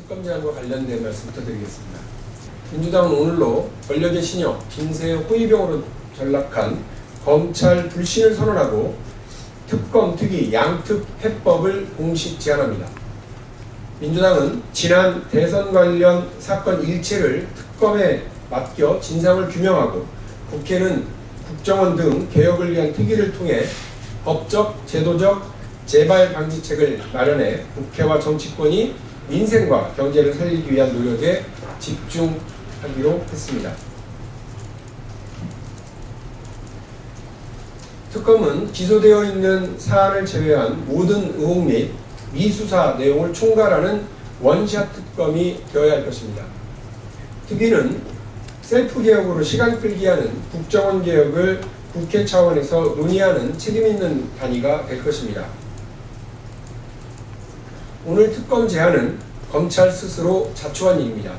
특검 제안과 관련된 말씀부터 드리겠습니다. 민주당은 오늘로 권력의 신여 김세의 호위병으로 전락한 검찰 불신을 선언하고 특검, 특위, 양특 해법을 공식 제안합니다. 민주당은 지난 대선 관련 사건 일체를 특검에 맡겨 진상을 규명하고 국회는 국정원 등 개혁을 위한 특위를 통해 법적, 제도적 재발 방지책을 마련해 국회와 정치권이 민생과 경제를 살리기 위한 노력에 집중하기로 했습니다. 특검은 기소되어 있는 사안을 제외한 모든 의혹 및 미수사 내용을 총괄하는 원샷 특검이 되어야 할 것입니다. 특위는 셀프 개혁으로 시간 끌기 하는 국정원 개혁을 국회 차원에서 논의하는 책임 있는 단위가 될 것입니다. 오늘 특검 제안은 검찰 스스로 자초한 일입니다.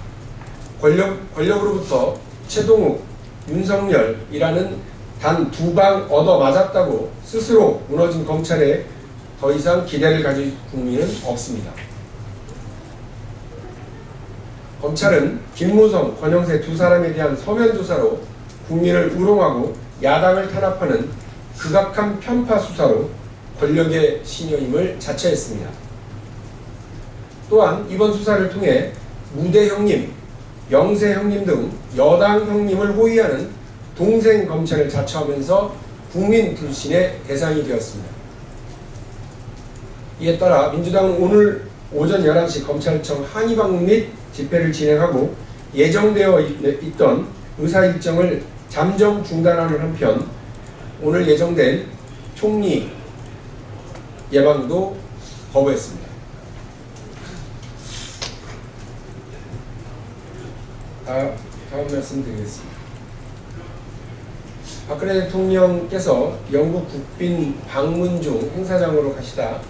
권력으로부터 최동욱, 윤석열이라는 단 두 방 얻어 맞았다고 스스로 무너진 검찰에 더 이상 기대를 가질 국민은 없습니다. 검찰은 김무성, 권영세 두 사람에 대한 서면 조사로 국민을 우롱하고 야당을 탄압하는 극악한 편파 수사로 권력의 신여임을 자처했습니다. 또한 이번 수사를 통해 무대 형님, 영세 형님 등 여당 형님을 호위하는 동생 검찰을 자처하면서 국민 불신의 대상이 되었습니다. 이에 따라 민주당은 오늘 오전 11시 검찰청 항의 방문 및 집회를 진행하고 예정되어 있던 의사 일정을 잠정 중단하는 한편 오늘 예정된 총리 예방도 거부했습니다. 다음 말씀 드리겠습니다. 박근혜 대통령께서 영국 국빈 방문 중 행사장으로 가시다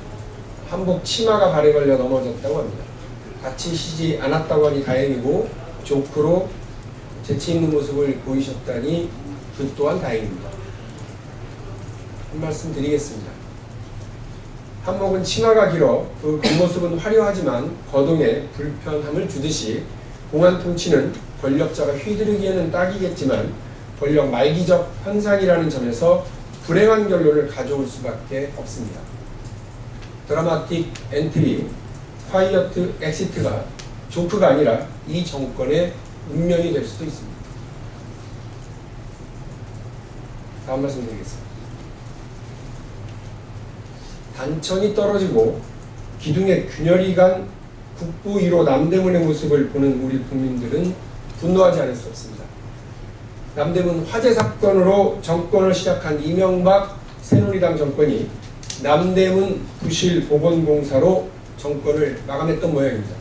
한복 치마가 발에 걸려 넘어졌다고 합니다. 다치시지 않았다고 하니 다행이고 조크로 재치 있는 모습을 보이셨다니 그 또한 다행입니다. 한 말씀 드리겠습니다. 한복은 치마가 길어 그 겉모습은 화려하지만 거동에 불편함을 주듯이 공안 통치는 권력자가 휘두르기에는 딱이겠지만 권력 말기적 현상이라는 점에서 불행한 결론을 가져올 수밖에 없습니다. 드라마틱 엔트리, 콰이어트 엑시트가 조크가 아니라 이 정권의 운명이 될 수도 있습니다. 다음 말씀 드리겠습니다. 단천이 떨어지고 기둥에 균열이 간 국부 1호 남대문의 모습을 보는 우리 국민들은 분노하지 않을 수 없습니다. 남대문 화재 사건으로 정권을 시작한 이명박 새누리당 정권이 남대문 부실 보건공사로 정권을 마감했던 모양입니다.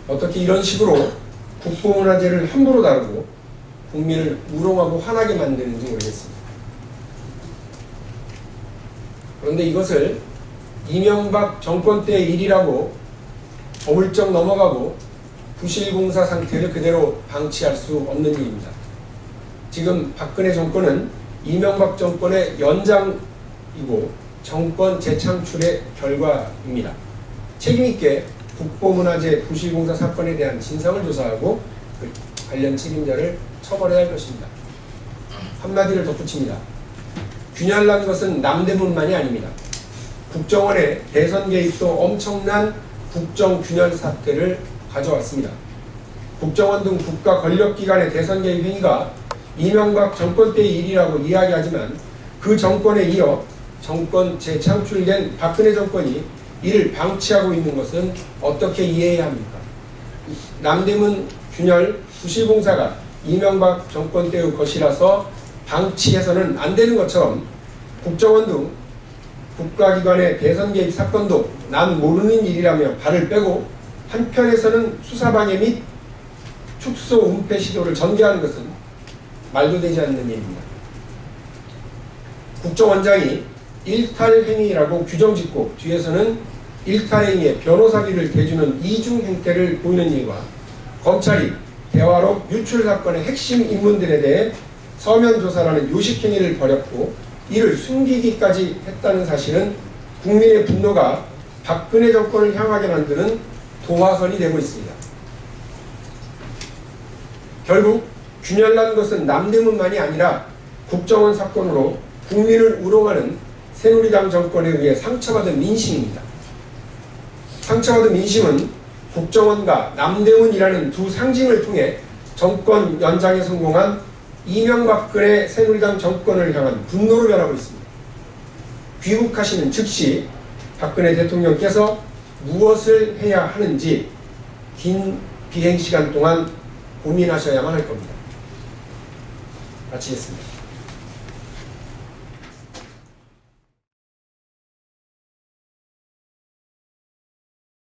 어떻게 이런 식으로 국보문화재를 함부로 다루고 국민을 우롱하고 화나게 만드는지 모르겠습니다. 그런데 이것을 이명박 정권 때의 일이라고 어물쩍 넘어가고 부실공사 상태를 그대로 방치할 수 없는 일입니다. 지금 박근혜 정권은 이명박 정권의 연장이고 정권 재창출의 결과입니다. 책임있게 국보문화재 부실공사 사건에 대한 진상을 조사하고 그 관련 책임자를 처벌해야 할 것입니다. 한마디를 덧붙입니다. 균열난 것은 남대문만이 아닙니다. 국정원의 대선 개입도 엄청난 국정균열 사태를 가져왔습니다. 국정원 등 국가 권력기관의 대선 개입 행위가 이명박 정권 때의 일이라고 이야기하지만 그 정권에 이어 정권 재창출된 박근혜 정권이 이를 방치하고 있는 것은 어떻게 이해해야 합니까? 남대문 균열 부실공사가 이명박 정권 때의 것이라서 방치해서는 안 되는 것처럼 국정원 등 국가기관의 대선 개입 사건도 남 모르는 일이라며 발을 빼고 한편에서는 수사방해 및 축소 은폐 시도를 전개하는 것은 말도 되지 않는 일입니다. 국정원장이 일탈행위라고 규정짓고 뒤에서는 일탈행위에 변호사비를 대주는 이중 행태를 보이는 일과 검찰이 대화록 유출 사건의 핵심 인물들에 대해 서면 조사라는 요식행위를 벌였고 이를 숨기기까지 했다는 사실은 국민의 분노가 박근혜 정권을 향하게 만드는 도화선이 되고 있습니다. 결국 균열난 것은 남대문만이 아니라 국정원 사건으로 국민을 우롱하는 새누리당 정권에 의해 상처받은 민심입니다. 상처받은 민심은 국정원과 남대문이라는 두 상징을 통해 정권 연장에 성공한 이명박근혜 새누리당 정권을 향한 분노로 변하고 있습니다. 귀국하시는 즉시 박근혜 대통령께서 무엇을 해야 하는지 긴 비행시간 동안 고민하셔야만 할 겁니다. 마치겠습니다.